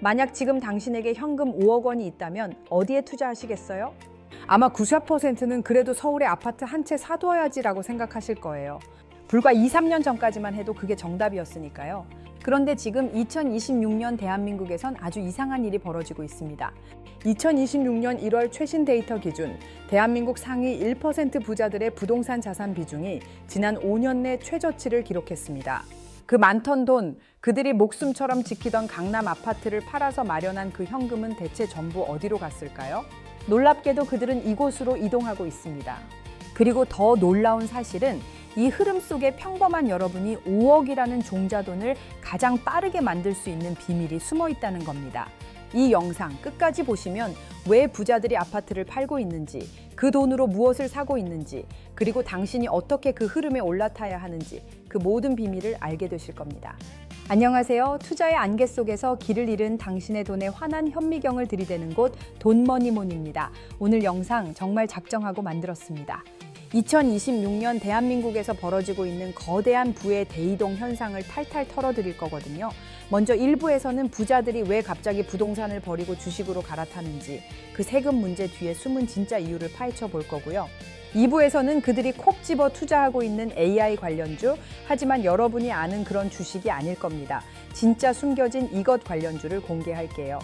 만약 지금 당신에게 현금 5억 원이 있다면 어디에 투자하시겠어요? 아마 94%는 그래도 서울에 아파트 한 채 사둬야지라고 생각하실 거예요. 불과 2, 3년 전까지만 해도 그게 정답이었으니까요. 그런데 지금 2026년 대한민국에선 아주 이상한 일이 벌어지고 있습니다. 2026년 1월 최신 데이터 기준 대한민국 상위 1% 부자들의 부동산 자산 비중이 지난 5년 내 최저치를 기록했습니다. 그 많던 돈, 그들이 목숨처럼 지키던 강남 아파트를 팔아서 마련한 그 현금은 대체 전부 어디로 갔을까요? 놀랍게도 그들은 이곳으로 이동하고 있습니다. 그리고 더 놀라운 사실은 이 흐름 속에 평범한 여러분이 5억이라는 종자돈을 가장 빠르게 만들 수 있는 비밀이 숨어 있다는 겁니다. 이 영상 끝까지 보시면 왜 부자들이 아파트를 팔고 있는지, 그 돈으로 무엇을 사고 있는지, 그리고 당신이 어떻게 그 흐름에 올라타야 하는지 그 모든 비밀을 알게 되실 겁니다. 안녕하세요. 투자의 안개 속에서 길을 잃은 당신의 돈에 환한 현미경을 들이대는 곳 돈머니몬입니다. 오늘 영상 정말 작정하고 만들었습니다. 2026년 대한민국에서 벌어지고 있는 거대한 부의 대이동 현상을 탈탈 털어드릴 거거든요. 먼저 1부에서는 부자들이 왜 갑자기 부동산을 버리고 주식으로 갈아타는지, 그 세금 문제 뒤에 숨은 진짜 이유를 파헤쳐 볼 거고요. 2부에서는 그들이 콕 집어 투자하고 있는 AI 관련주, 하지만 여러분이 아는 그런 주식이 아닐 겁니다. 진짜 숨겨진 이것 관련주를 공개할게요.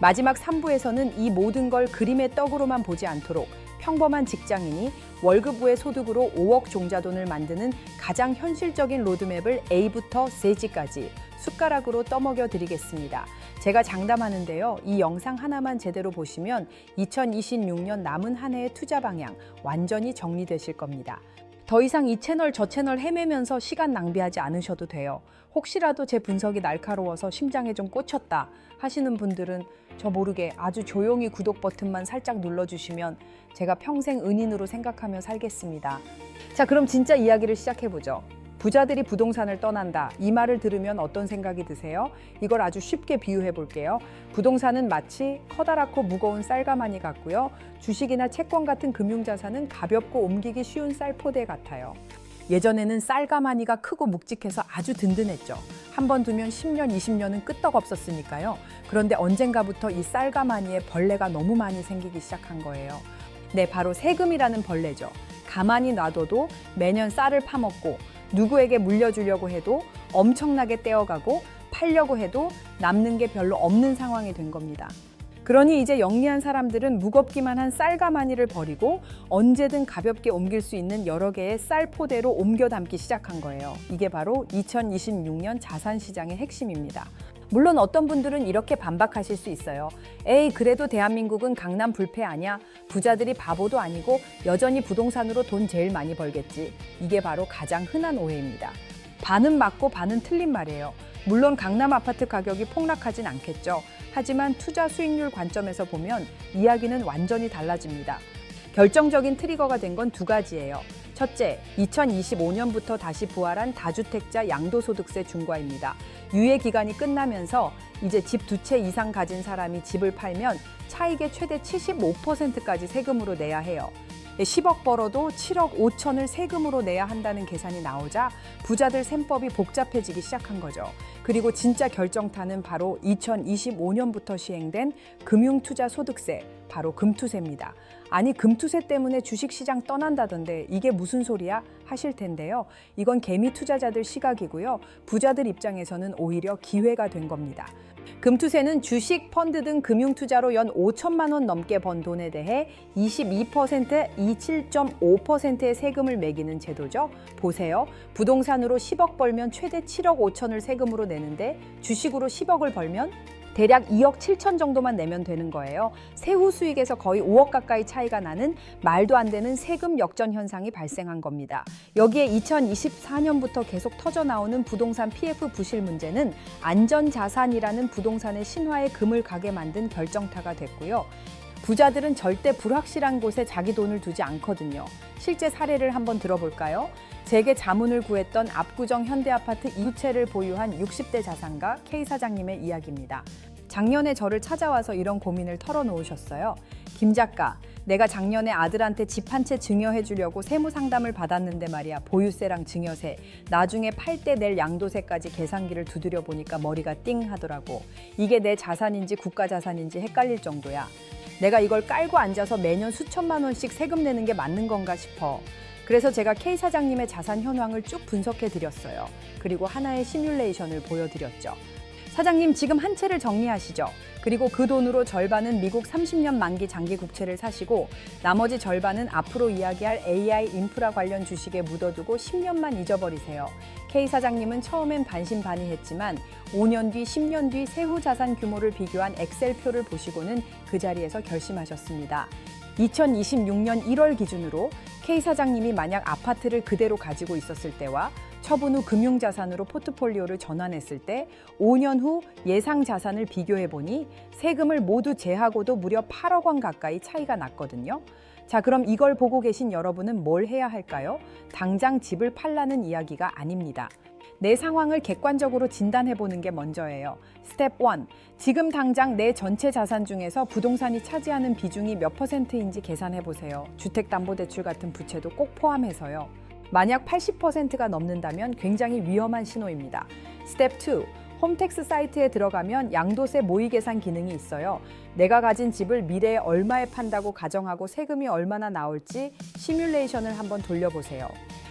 마지막 3부에서는 이 모든 걸 그림의 떡으로만 보지 않도록 평범한 직장인이 월급 외 소득으로 5억 종자돈을 만드는 가장 현실적인 로드맵을 A부터 Z까지 숟가락으로 떠먹여 드리겠습니다. 제가 장담하는데요. 이 영상 하나만 제대로 보시면 2026년 남은 한 해의 투자 방향 완전히 정리되실 겁니다. 더 이상 이 채널 저 채널 헤매면서 시간 낭비하지 않으셔도 돼요. 혹시라도 제 분석이 날카로워서 심장에 좀 꽂혔다 하시는 분들은 저 모르게 아주 조용히 구독 버튼만 살짝 눌러주시면 제가 평생 은인으로 생각하며 살겠습니다. 자, 그럼 진짜 이야기를 시작해보죠. 부자들이 부동산을 떠난다. 이 말을 들으면 어떤 생각이 드세요? 이걸 아주 쉽게 비유해 볼게요. 부동산은 마치 커다랗고 무거운 쌀가마니 같고요. 주식이나 채권 같은 금융자산은 가볍고 옮기기 쉬운 쌀포대 같아요. 예전에는 쌀가마니가 크고 묵직해서 아주 든든했죠. 한 번 두면 10년, 20년은 끄떡없었으니까요. 그런데 언젠가부터 이 쌀가마니에 벌레가 너무 많이 생기기 시작한 거예요. 네, 바로 세금이라는 벌레죠. 가만히 놔둬도 매년 쌀을 파먹고 누구에게 물려주려고 해도 엄청나게 떼어가고 팔려고 해도 남는 게 별로 없는 상황이 된 겁니다. 그러니 이제 영리한 사람들은 무겁기만 한 쌀가마니를 버리고 언제든 가볍게 옮길 수 있는 여러 개의 쌀포대로 옮겨 담기 시작한 거예요. 이게 바로 2026년 자산시장의 핵심입니다. 물론 어떤 분들은 이렇게 반박하실 수 있어요. 에이, 그래도 대한민국은 강남 불패 아니야? 부자들이 바보도 아니고 여전히 부동산으로 돈 제일 많이 벌겠지. 이게 바로 가장 흔한 오해입니다. 반은 맞고 반은 틀린 말이에요. 물론 강남 아파트 가격이 폭락하진 않겠죠. 하지만 투자 수익률 관점에서 보면 이야기는 완전히 달라집니다. 결정적인 트리거가 된 건 두 가지예요. 첫째, 2025년부터 다시 부활한 다주택자 양도소득세 중과입니다. 유예 기간이 끝나면서 이제 집 두 채 이상 가진 사람이 집을 팔면 차익의 최대 75%까지 세금으로 내야 해요. 10억 벌어도 7억 5천을 세금으로 내야 한다는 계산이 나오자 부자들 셈법이 복잡해지기 시작한 거죠. 그리고 진짜 결정타는 바로 2025년부터 시행된 금융투자소득세, 바로 금투세입니다. 아니, 금투세 때문에 주식시장 떠난다던데 이게 무슨 소리야? 하실 텐데요. 이건 개미 투자자들 시각이고요. 부자들 입장에서는 오히려 기회가 된 겁니다. 금투세는 주식, 펀드 등 금융투자로 연 5천만 원 넘게 번 돈에 대해 22%, 27.5%의 세금을 매기는 제도죠. 보세요. 부동산으로 10억 벌면 최대 7억 5천을 세금으로 내는데 주식으로 10억을 벌면 대략 2억 7천 정도만 내면 되는 거예요. 세후 수익에서 거의 5억 가까이 차이가 나는 말도 안 되는 세금 역전 현상이 발생한 겁니다. 여기에 2024년부터 계속 터져나오는 부동산 PF 부실 문제는 안전자산이라는 부동산의 신화에 금을 가게 만든 결정타가 됐고요. 부자들은 절대 불확실한 곳에 자기 돈을 두지 않거든요. 실제 사례를 한번 들어볼까요? 제게 자문을 구했던 압구정 현대아파트 2채를 보유한 60대 자산가 K 사장님의 이야기입니다. 작년에 저를 찾아와서 이런 고민을 털어놓으셨어요. 김 작가, 내가 작년에 아들한테 집 한 채 증여해 주려고 세무 상담을 받았는데 말이야. 보유세랑 증여세, 나중에 팔 때 낼 양도세까지 계산기를 두드려 보니까 머리가 띵 하더라고. 이게 내 자산인지 국가 자산인지 헷갈릴 정도야. 내가 이걸 깔고 앉아서 매년 수천만 원씩 세금 내는 게 맞는 건가 싶어. 그래서 제가 K 사장님의 자산 현황을 쭉 분석해 드렸어요. 그리고 하나의 시뮬레이션을 보여드렸죠. 사장님, 지금 한 채를 정리하시죠. 그리고 그 돈으로 절반은 미국 30년 만기 장기 국채를 사시고 나머지 절반은 앞으로 이야기할 AI 인프라 관련 주식에 묻어두고 10년만 잊어버리세요. K 사장님은 처음엔 반신반의했지만 5년 뒤, 10년 뒤 세후 자산 규모를 비교한 엑셀표를 보시고는 그 자리에서 결심하셨습니다. 2026년 1월 기준으로 K 사장님이 만약 아파트를 그대로 가지고 있었을 때와 처분 후 금융자산으로 포트폴리오를 전환했을 때 5년 후 예상 자산을 비교해 보니 세금을 모두 제하고도 무려 8억 원 가까이 차이가 났거든요. 자, 그럼 이걸 보고 계신 여러분은 뭘 해야 할까요? 당장 집을 팔라는 이야기가 아닙니다. 내 상황을 객관적으로 진단해 보는 게 먼저예요. 스텝 1. 지금 당장 내 전체 자산 중에서 부동산이 차지하는 비중이 몇 %인지 계산해 보세요. 주택담보대출 같은 부채도 꼭 포함해서요. 만약 80%가 넘는다면 굉장히 위험한 신호입니다. 스텝 2. 홈택스 사이트에 들어가면 양도세 모의 계산 기능이 있어요. 내가 가진 집을 미래에 얼마에 판다고 가정하고 세금이 얼마나 나올지 시뮬레이션을 한번 돌려보세요.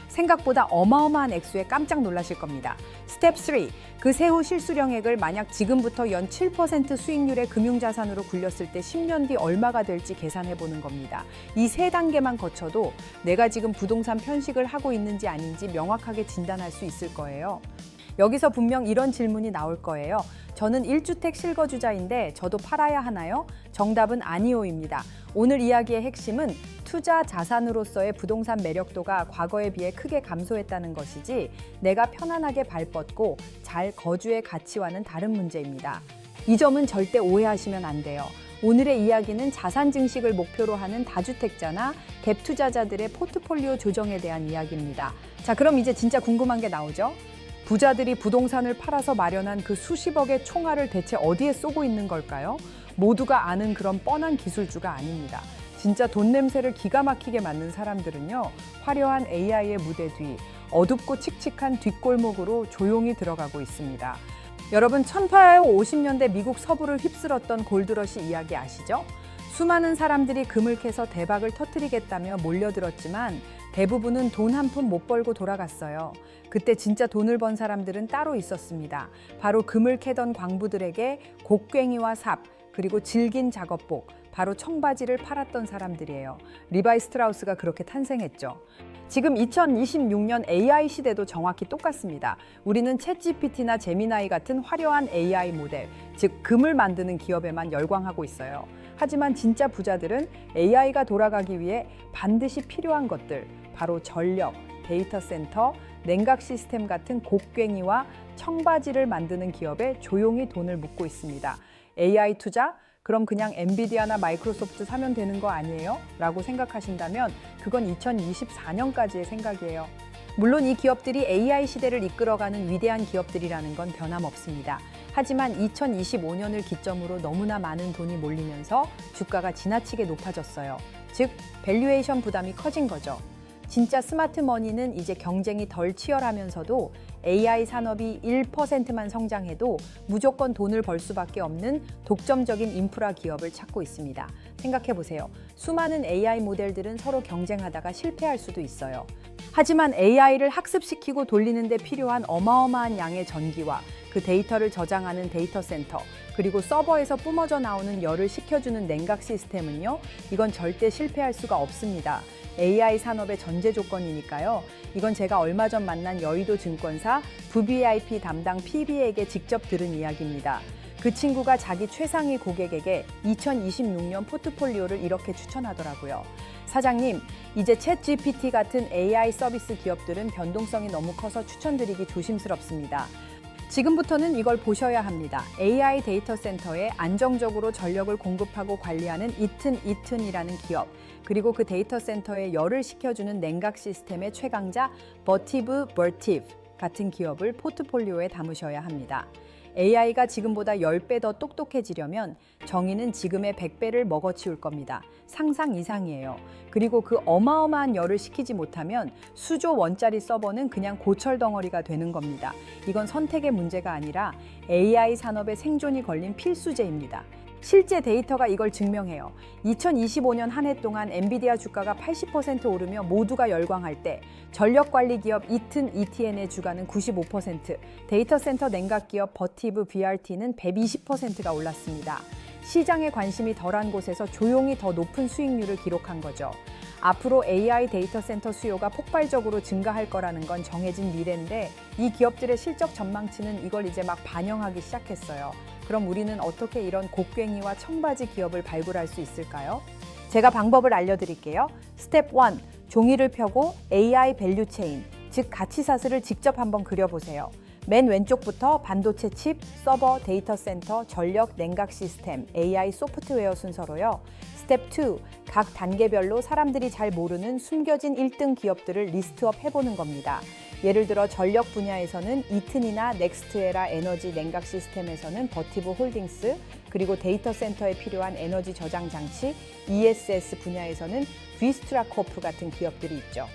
생각보다 어마어마한 액수에 깜짝 놀라실 겁니다. 스텝 3. 그 세후 실수령액을 만약 지금부터 연 7% 수익률의 금융자산으로 굴렸을 때 10년 뒤 얼마가 될지 계산해 보는 겁니다. 이 세 단계만 거쳐도 내가 지금 부동산 편식을 하고 있는지 아닌지 명확하게 진단할 수 있을 거예요. 여기서 분명 이런 질문이 나올 거예요. 저는 1주택 실거주자인데 저도 팔아야 하나요? 정답은 아니오입니다. 오늘 이야기의 핵심은 투자 자산으로서의 부동산 매력도가 과거에 비해 크게 감소했다는 것이지 내가 편안하게 발 뻗고 잘 거주의 가치와는 다른 문제입니다. 이 점은 절대 오해하시면 안 돼요. 오늘의 이야기는 자산 증식을 목표로 하는 다주택자나 갭 투자자들의 포트폴리오 조정에 대한 이야기입니다. 자, 그럼 이제 진짜 궁금한 게 나오죠? 부자들이 부동산을 팔아서 마련한 그 수십억의 총알을 대체 어디에 쏘고 있는 걸까요? 모두가 아는 그런 뻔한 기술주가 아닙니다. 진짜 돈 냄새를 기가 막히게 맡는 사람들은요, 화려한 AI의 무대 뒤, 어둡고 칙칙한 뒷골목으로 조용히 들어가고 있습니다. 여러분, 1850년대 미국 서부를 휩쓸었던 골드러시 이야기 아시죠? 수많은 사람들이 금을 캐서 대박을 터뜨리겠다며 몰려들었지만 대부분은 돈 한 푼 못 벌고 돌아갔어요. 그때 진짜 돈을 번 사람들은 따로 있었습니다. 바로 금을 캐던 광부들에게 곡괭이와 삽, 그리고 질긴 작업복, 바로 청바지를 팔았던 사람들이에요. 리바이 스트라우스가 그렇게 탄생했죠. 지금 2026년 AI 시대도 정확히 똑같습니다. 우리는 챗GPT나 제미나이 같은 화려한 AI 모델, 즉 금을 만드는 기업에만 열광하고 있어요. 하지만 진짜 부자들은 AI가 돌아가기 위해 반드시 필요한 것들, 바로 전력, 데이터 센터, 냉각 시스템 같은 곡괭이와 청바지를 만드는 기업에 조용히 돈을 묻고 있습니다. AI 투자? 그럼 그냥 엔비디아나 마이크로소프트 사면 되는 거 아니에요? 라고 생각하신다면 그건 2024년까지의 생각이에요. 물론 이 기업들이 AI 시대를 이끌어가는 위대한 기업들이라는 건 변함없습니다. 하지만 2025년을 기점으로 너무나 많은 돈이 몰리면서 주가가 지나치게 높아졌어요. 즉, 밸류에이션 부담이 커진 거죠. 진짜 스마트 머니는 이제 경쟁이 덜 치열하면서도 AI 산업이 1%만 성장해도 무조건 돈을 벌 수밖에 없는 독점적인 인프라 기업을 찾고 있습니다. 생각해보세요. 수많은 AI 모델들은 서로 경쟁하다가 실패할 수도 있어요. 하지만 AI를 학습시키고 돌리는 데 필요한 어마어마한 양의 전기와 그 데이터를 저장하는 데이터 센터, 그리고 서버에서 뿜어져 나오는 열을 식혀주는 냉각 시스템은요, 이건 절대 실패할 수가 없습니다. AI 산업의 전제 조건이니까요. 이건 제가 얼마 전 만난 여의도 증권사 VVIP 담당 PB에게 직접 들은 이야기입니다. 그 친구가 자기 최상위 고객에게 2026년 포트폴리오를 이렇게 추천하더라고요. 사장님, 이제 챗GPT 같은 AI 서비스 기업들은 변동성이 너무 커서 추천드리기 조심스럽습니다. 지금부터는 이걸 보셔야 합니다. AI 데이터 센터에 안정적으로 전력을 공급하고 관리하는 이튼이라는 기업, 그리고 그 데이터 센터에 열을 식혀주는 냉각 시스템의 최강자 버티브 같은 기업을 포트폴리오에 담으셔야 합니다. AI가 지금보다 10배 더 똑똑해지려면 정의는 지금의 100배를 먹어치울 겁니다. 상상 이상이에요. 그리고 그 어마어마한 열을 식히지 못하면 수조 원짜리 서버는 그냥 고철 덩어리가 되는 겁니다. 이건 선택의 문제가 아니라 AI 산업의 생존이 걸린 필수제입니다. 실제 데이터가 이걸 증명해요. 2025년 한 해 동안 엔비디아 주가가 80% 오르며 모두가 열광할 때 전력관리 기업 이튼 ETN의 주가는 95%, 데이터 센터 냉각 기업 버티브 BRT는 120%가 올랐습니다. 시장에 관심이 덜한 곳에서 조용히 더 높은 수익률을 기록한 거죠. 앞으로 AI 데이터 센터 수요가 폭발적으로 증가할 거라는 건 정해진 미래인데 이 기업들의 실적 전망치는 이걸 이제 막 반영하기 시작했어요. 그럼 우리는 어떻게 이런 곡괭이와 청바지 기업을 발굴할 수 있을까요? 제가 방법을 알려드릴게요. 스텝 1. 종이를 펴고 AI 밸류 체인, 즉 가치 사슬을 직접 한번 그려보세요. 맨 왼쪽부터 반도체 칩, 서버, 데이터 센터, 전력, 냉각 시스템, AI 소프트웨어 순서로요. 스텝 2. 각 단계별로 사람들이 잘 모르는 숨겨진 1등 기업들을 리스트업 해보는 겁니다. 예를 들어 전력 분야에서는 이튼이나 넥스트에라 에너지 냉각 시스템에서는 버티브 홀딩스, 그리고 데이터 센터에 필요한 에너지 저장 장치, ESS 분야에서는 비스트라코프 같은 기업들이 있죠.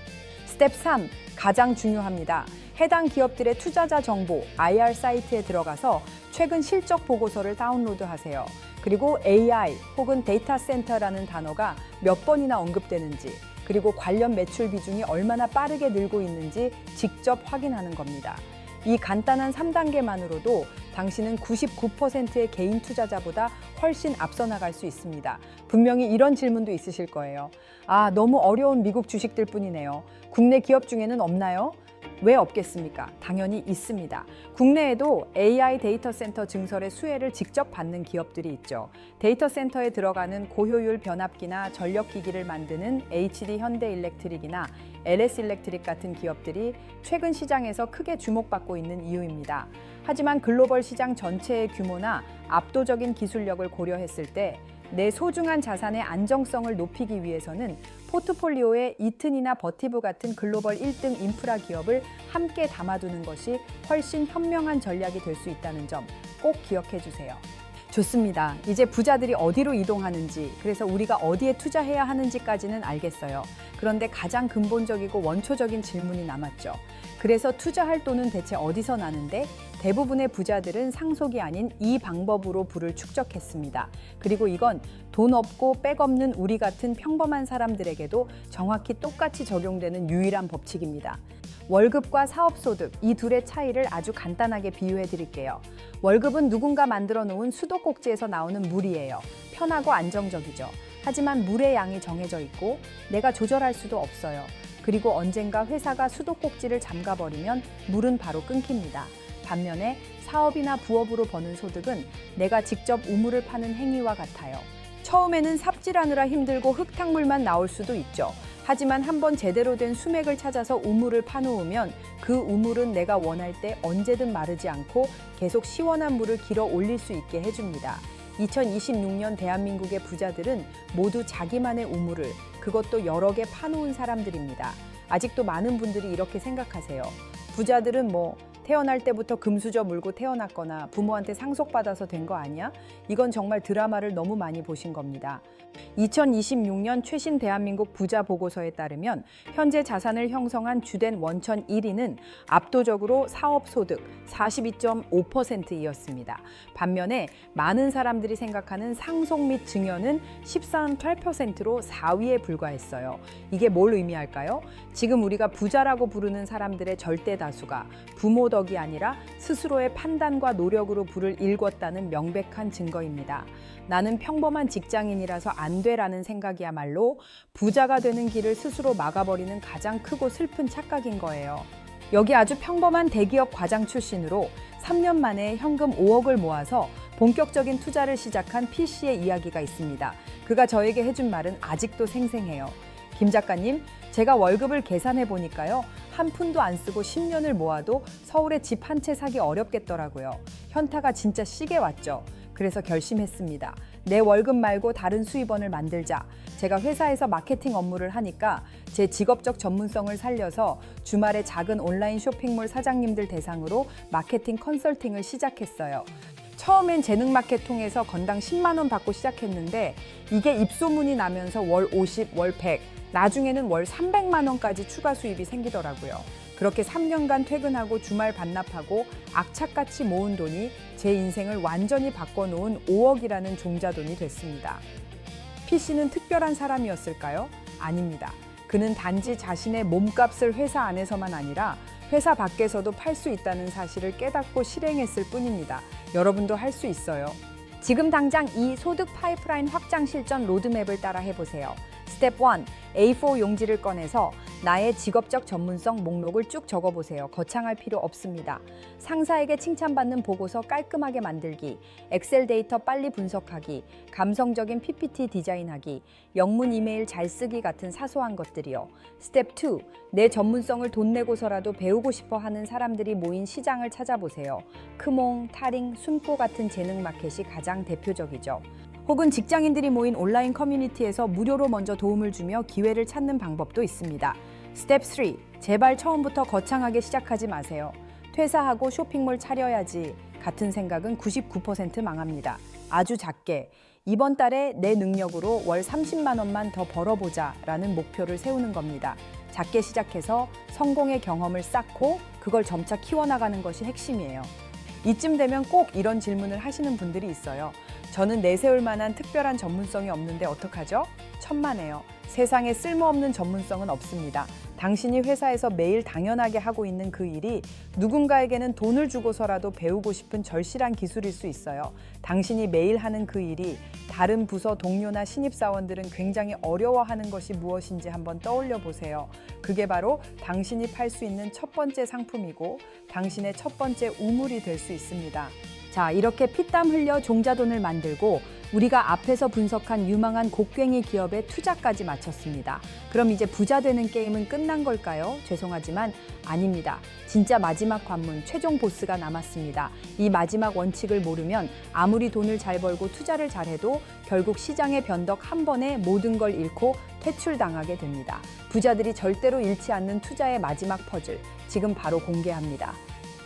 스텝 3. 가장 중요합니다. 해당 기업들의 투자자 정보, IR 사이트에 들어가서 최근 실적 보고서를 다운로드하세요. 그리고 AI 혹은 데이터 센터라는 단어가 몇 번이나 언급되는지, 그리고 관련 매출 비중이 얼마나 빠르게 늘고 있는지 직접 확인하는 겁니다. 이 간단한 3단계만으로도 당신은 99%의 개인 투자자보다 훨씬 앞서 나갈 수 있습니다. 분명히 이런 질문도 있으실 거예요. 아, 너무 어려운 미국 주식들 뿐이네요. 국내 기업 중에는 없나요? 왜 없겠습니까? 당연히 있습니다. 국내에도 AI 데이터 센터 증설의 수혜를 직접 받는 기업들이 있죠. 데이터 센터에 들어가는 고효율 변압기나 전력기기를 만드는 HD 현대일렉트릭이나 LS일렉트릭 같은 기업들이 최근 시장에서 크게 주목받고 있는 이유입니다. 하지만 글로벌 시장 전체의 규모나 압도적인 기술력을 고려했을 때 내 소중한 자산의 안정성을 높이기 위해서는 포트폴리오에 이튼이나 버티브 같은 글로벌 1등 인프라 기업을 함께 담아두는 것이 훨씬 현명한 전략이 될 수 있다는 점 꼭 기억해 주세요. 좋습니다. 이제 부자들이 어디로 이동하는지, 그래서 우리가 어디에 투자해야 하는지까지는 알겠어요. 그런데 가장 근본적이고 원초적인 질문이 남았죠. 그래서 투자할 돈은 대체 어디서 나는데? 대부분의 부자들은 상속이 아닌 이 방법으로 부를 축적했습니다. 그리고 이건 돈 없고 백 없는 우리 같은 평범한 사람들에게도 정확히 똑같이 적용되는 유일한 법칙입니다. 월급과 사업소득, 이 둘의 차이를 아주 간단하게 비유해 드릴게요. 월급은 누군가 만들어 놓은 수도꼭지에서 나오는 물이에요. 편하고 안정적이죠. 하지만 물의 양이 정해져 있고 내가 조절할 수도 없어요. 그리고 언젠가 회사가 수도꼭지를 잠가버리면 물은 바로 끊깁니다. 반면에 사업이나 부업으로 버는 소득은 내가 직접 우물을 파는 행위와 같아요. 처음에는 삽질하느라 힘들고 흙탕물만 나올 수도 있죠. 하지만 한번 제대로 된 수맥을 찾아서 우물을 파놓으면 그 우물은 내가 원할 때 언제든 마르지 않고 계속 시원한 물을 길어 올릴 수 있게 해줍니다. 2026년 대한민국의 부자들은 모두 자기만의 우물을, 그것도 여러 개 파놓은 사람들입니다. 아직도 많은 분들이 이렇게 생각하세요. 부자들은 태어날 때부터 금수저 물고 태어났거나 부모한테 상속받아서 된 거 아니야? 이건 정말 드라마를 너무 많이 보신 겁니다. 2026년 최신 대한민국 부자 보고서에 따르면 현재 자산을 형성한 주된 원천 1위는 압도적으로 사업소득 42.5%이었습니다. 반면에 많은 사람들이 생각하는 상속 및 증여는 13.8%로 4위에 불과했어요. 이게 뭘 의미할까요? 지금 우리가 부자라고 부르는 사람들의 절대 다수가 부모 덕이 아니라 스스로의 판단과 노력으로 부를 일궜다는 명백한 증거입니다. 나는 평범한 직장인이라서 안 돼라는 생각이야말로 부자가 되는 길을 스스로 막아버리는 가장 크고 슬픈 착각인 거예요. 여기 아주 평범한 대기업 과장 출신으로 3년 만에 현금 5억을 모아서 본격적인 투자를 시작한 P씨의 이야기가 있습니다. 그가 저에게 해준 말은 아직도 생생해요. 김 작가님, 제가 월급을 계산해 보니까요. 한 푼도 안 쓰고 10년을 모아도 서울에 집 한 채 사기 어렵겠더라고요. 현타가 진짜 시게 왔죠. 그래서 결심했습니다. 내 월급 말고 다른 수입원을 만들자. 제가 회사에서 마케팅 업무를 하니까 제 직업적 전문성을 살려서 주말에 작은 온라인 쇼핑몰 사장님들 대상으로 마케팅 컨설팅을 시작했어요. 처음엔 재능 마켓 통해서 건당 10만 원 받고 시작했는데 이게 입소문이 나면서 월 50, 월 100, 나중에는 월 300만 원까지 추가 수입이 생기더라고요. 그렇게 3년간 퇴근하고 주말 반납하고 악착같이 모은 돈이 제 인생을 완전히 바꿔놓은 5억이라는 종자돈이 됐습니다. P씨는 특별한 사람이었을까요? 아닙니다. 그는 단지 자신의 몸값을 회사 안에서만 아니라 회사 밖에서도 팔 수 있다는 사실을 깨닫고 실행했을 뿐입니다. 여러분도 할 수 있어요. 지금 당장 이 소득 파이프라인 확장 실전 로드맵을 따라 해보세요. 스텝 1. A4 용지를 꺼내서 나의 직업적 전문성 목록을 쭉 적어보세요. 거창할 필요 없습니다. 상사에게 칭찬받는 보고서 깔끔하게 만들기, 엑셀 데이터 빨리 분석하기, 감성적인 PPT 디자인하기, 영문 이메일 잘 쓰기 같은 사소한 것들이요. 스텝 2. 내 전문성을 돈 내고서라도 배우고 싶어 하는 사람들이 모인 시장을 찾아보세요. 크몽, 타링, 순포 같은 재능 마켓이 가장 대표적이죠. 혹은 직장인들이 모인 온라인 커뮤니티에서 무료로 먼저 도움을 주며 기회를 찾는 방법도 있습니다. 스텝 3. 제발 처음부터 거창하게 시작하지 마세요. 퇴사하고 쇼핑몰 차려야지 같은 생각은 99% 망합니다. 아주 작게 이번 달에 내 능력으로 월 30만 원만 더 벌어보자 라는 목표를 세우는 겁니다. 작게 시작해서 성공의 경험을 쌓고 그걸 점차 키워나가는 것이 핵심이에요. 이쯤 되면 꼭 이런 질문을 하시는 분들이 있어요. 저는 내세울 만한 특별한 전문성이 없는데 어떡하죠? 천만에요. 세상에 쓸모없는 전문성은 없습니다. 당신이 회사에서 매일 당연하게 하고 있는 그 일이 누군가에게는 돈을 주고서라도 배우고 싶은 절실한 기술일 수 있어요. 당신이 매일 하는 그 일이 다른 부서 동료나 신입사원들은 굉장히 어려워하는 것이 무엇인지 한번 떠올려 보세요. 그게 바로 당신이 팔 수 있는 첫 번째 상품이고 당신의 첫 번째 우물이 될 수 있습니다. 자, 이렇게 피땀 흘려 종자돈을 만들고 우리가 앞에서 분석한 유망한 곡괭이 기업의 투자까지 마쳤습니다. 그럼 이제 부자 되는 게임은 끝난 걸까요? 죄송하지만 아닙니다. 진짜 마지막 관문, 최종 보스가 남았습니다. 이 마지막 원칙을 모르면 아무리 돈을 잘 벌고 투자를 잘해도 결국 시장의 변덕 한 번에 모든 걸 잃고 퇴출당하게 됩니다. 부자들이 절대로 잃지 않는 투자의 마지막 퍼즐, 지금 바로 공개합니다.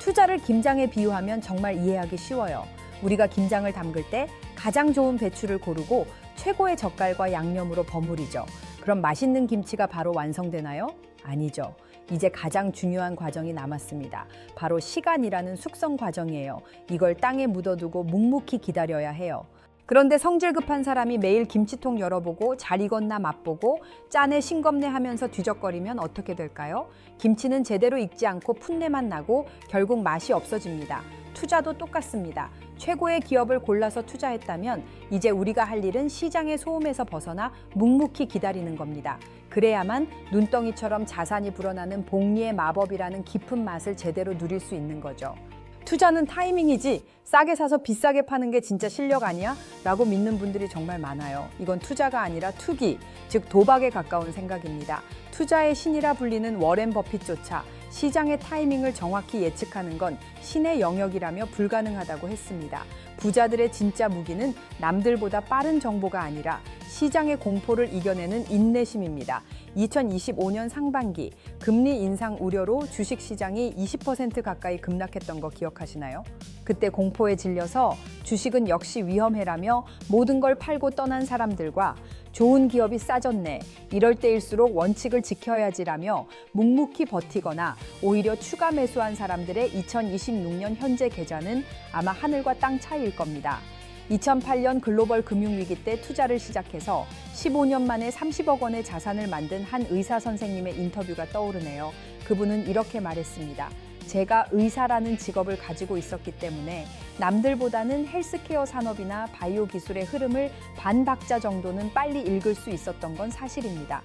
투자를 김장에 비유하면 정말 이해하기 쉬워요. 우리가 김장을 담글 때 가장 좋은 배추를 고르고 최고의 젓갈과 양념으로 버무리죠. 그럼 맛있는 김치가 바로 완성되나요? 아니죠. 이제 가장 중요한 과정이 남았습니다. 바로 시간이라는 숙성 과정이에요. 이걸 땅에 묻어두고 묵묵히 기다려야 해요. 그런데 성질 급한 사람이 매일 김치통 열어보고 잘 익었나 맛보고 짜네 싱겁네 하면서 뒤적거리면 어떻게 될까요? 김치는 제대로 익지 않고 풋내만 나고 결국 맛이 없어집니다. 투자도 똑같습니다. 최고의 기업을 골라서 투자했다면 이제 우리가 할 일은 시장의 소음에서 벗어나 묵묵히 기다리는 겁니다. 그래야만 눈덩이처럼 자산이 불어나는 복리의 마법이라는 깊은 맛을 제대로 누릴 수 있는 거죠. 투자는 타이밍이지 싸게 사서 비싸게 파는 게 진짜 실력 아니야? 라고 믿는 분들이 정말 많아요. 이건 투자가 아니라 투기, 즉 도박에 가까운 생각입니다. 투자의 신이라 불리는 워렌 버핏조차 시장의 타이밍을 정확히 예측하는 건 신의 영역이라며 불가능하다고 했습니다. 부자들의 진짜 무기는 남들보다 빠른 정보가 아니라 시장의 공포를 이겨내는 인내심입니다. 2025년 상반기 금리 인상 우려로 주식시장이 20% 가까이 급락했던 거 기억하시나요? 그때 공포에 질려서 주식은 역시 위험해라며 모든 걸 팔고 떠난 사람들과 좋은 기업이 싸졌네, 이럴 때일수록 원칙을 지켜야지라며 묵묵히 버티거나 오히려 추가 매수한 사람들의 2026년 현재 계좌는 아마 하늘과 땅 차이일 겁니다. 2008년 글로벌 금융위기 때 투자를 시작해서 15년 만에 30억 원의 자산을 만든 한 의사 선생님의 인터뷰가 떠오르네요. 그분은 이렇게 말했습니다. 제가 의사라는 직업을 가지고 있었기 때문에 남들보다는 헬스케어 산업이나 바이오 기술의 흐름을 반 박자 정도는 빨리 읽을 수 있었던 건 사실입니다.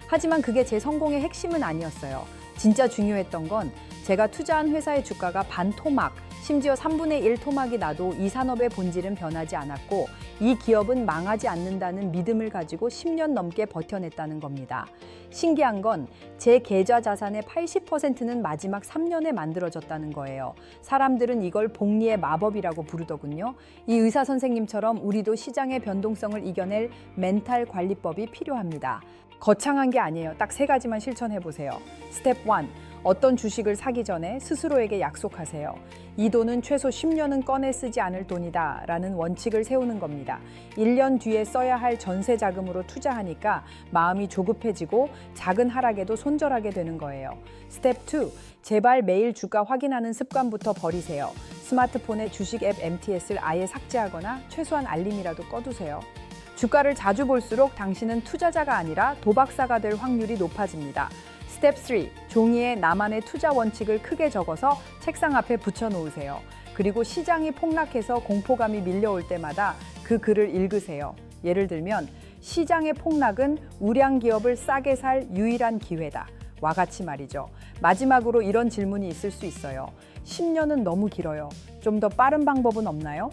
하지만 그게 제 성공의 핵심은 아니었어요. 진짜 중요했던 건 제가 투자한 회사의 주가가 반토막, 심지어 3분의 1 토막이 나도 이 산업의 본질은 변하지 않았고 이 기업은 망하지 않는다는 믿음을 가지고 10년 넘게 버텨냈다는 겁니다. 신기한 건 제 계좌 자산의 80%는 마지막 3년에 만들어졌다는 거예요. 사람들은 이걸 복리의 마법이라고 부르더군요. 이 의사 선생님처럼 우리도 시장의 변동성을 이겨낼 멘탈 관리법이 필요합니다. 거창한 게 아니에요. 딱 3가지만 실천해 보세요. 스텝 1. 어떤 주식을 사기 전에 스스로에게 약속하세요. 이 돈은 최소 10년은 꺼내 쓰지 않을 돈이다 라는 원칙을 세우는 겁니다. 1년 뒤에 써야 할 전세 자금으로 투자하니까 마음이 조급해지고 작은 하락에도 손절하게 되는 거예요. 스텝 2. 제발 매일 주가 확인하는 습관부터 버리세요. 스마트폰의 주식 앱 MTS를 아예 삭제하거나 최소한 알림이라도 꺼두세요. 주가를 자주 볼수록 당신은 투자자가 아니라 도박사가 될 확률이 높아집니다. 스텝 3. 종이에 나만의 투자 원칙을 크게 적어서 책상 앞에 붙여놓으세요. 그리고 시장이 폭락해서 공포감이 밀려올 때마다 그 글을 읽으세요. 예를 들면 시장의 폭락은 우량 기업을 싸게 살 유일한 기회다. 와 같이 말이죠. 마지막으로 이런 질문이 있을 수 있어요. 10년은 너무 길어요. 좀 더 빠른 방법은 없나요?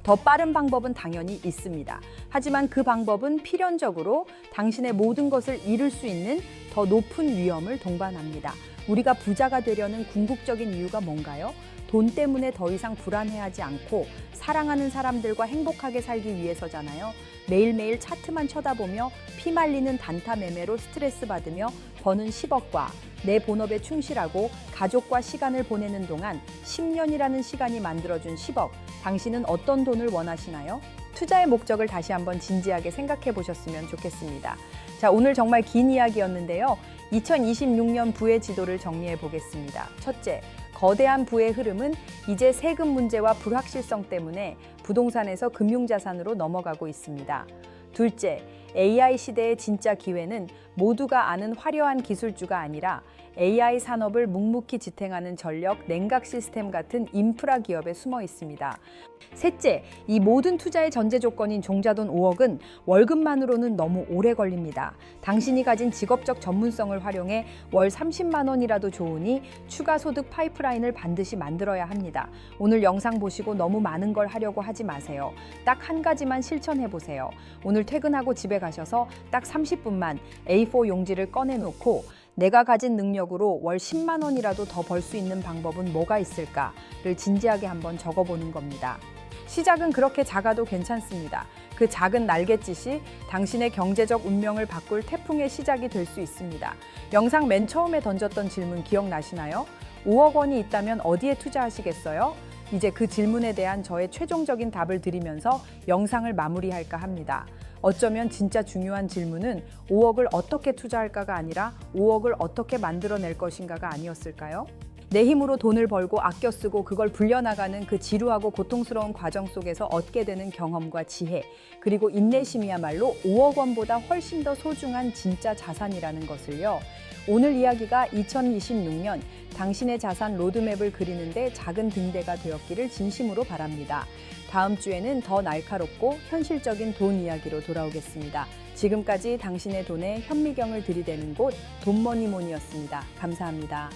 더 빠른 방법은 당연히 있습니다. 하지만 그 방법은 필연적으로 당신의 모든 것을 잃을 수 있는 더 높은 위험을 동반합니다. 우리가 부자가 되려는 궁극적인 이유가 뭔가요? 돈 때문에 더 이상 불안해하지 않고 사랑하는 사람들과 행복하게 살기 위해서잖아요. 매일매일 차트만 쳐다보며 피말리는 단타 매매로 스트레스 받으며 버는 10억과 내 본업에 충실하고 가족과 시간을 보내는 동안 10년이라는 시간이 만들어준 10억. 당신은 어떤 돈을 원하시나요? 투자의 목적을 다시 한번 진지하게 생각해 보셨으면 좋겠습니다. 자, 오늘 정말 긴 이야기였는데요. 2026년 부의 지도를 정리해 보겠습니다. 첫째, 거대한 부의 흐름은 이제 세금 문제와 불확실성 때문에 부동산에서 금융자산으로 넘어가고 있습니다. 둘째, AI 시대의 진짜 기회는 모두가 아는 화려한 기술주가 아니라 AI 산업을 묵묵히 지탱하는 전력, 냉각 시스템 같은 인프라 기업에 숨어 있습니다. 셋째, 이 모든 투자의 전제 조건인 종자돈 5억은 월급만으로는 너무 오래 걸립니다. 당신이 가진 직업적 전문성을 활용해 월 30만 원이라도 좋으니 추가 소득 파이프라인을 반드시 만들어야 합니다. 오늘 영상 보시고 너무 많은 걸 하려고 하지 마세요. 딱 한 가지만 실천해 보세요. 오늘 퇴근하고 집에 가셔서 딱 30분만 A4 용지를 꺼내놓고 내가 가진 능력으로 월 10만 원이라도 더 벌 수 있는 방법은 뭐가 있을까를 진지하게 한번 적어보는 겁니다. 시작은 그렇게 작아도 괜찮습니다. 그 작은 날갯짓이 당신의 경제적 운명을 바꿀 태풍의 시작이 될 수 있습니다. 영상 맨 처음에 던졌던 질문 기억나시나요? 5억 원이 있다면 어디에 투자하시겠어요? 이제 그 질문에 대한 저의 최종적인 답을 드리면서 영상을 마무리할까 합니다. 어쩌면 진짜 중요한 질문은 5억을 어떻게 투자할까가 아니라 5억을 어떻게 만들어낼 것인가가 아니었을까요? 내 힘으로 돈을 벌고 아껴 쓰고 그걸 불려나가는 그 지루하고 고통스러운 과정 속에서 얻게 되는 경험과 지혜, 그리고 인내심이야말로 5억 원보다 훨씬 더 소중한 진짜 자산이라는 것을요. 오늘 이야기가 2026년 당신의 자산 로드맵을 그리는데 작은 등대가 되었기를 진심으로 바랍니다. 다음 주에는 더 날카롭고 현실적인 돈 이야기로 돌아오겠습니다. 지금까지 당신의 돈에 현미경을 들이대는 곳 돈머니몬이었습니다. 감사합니다.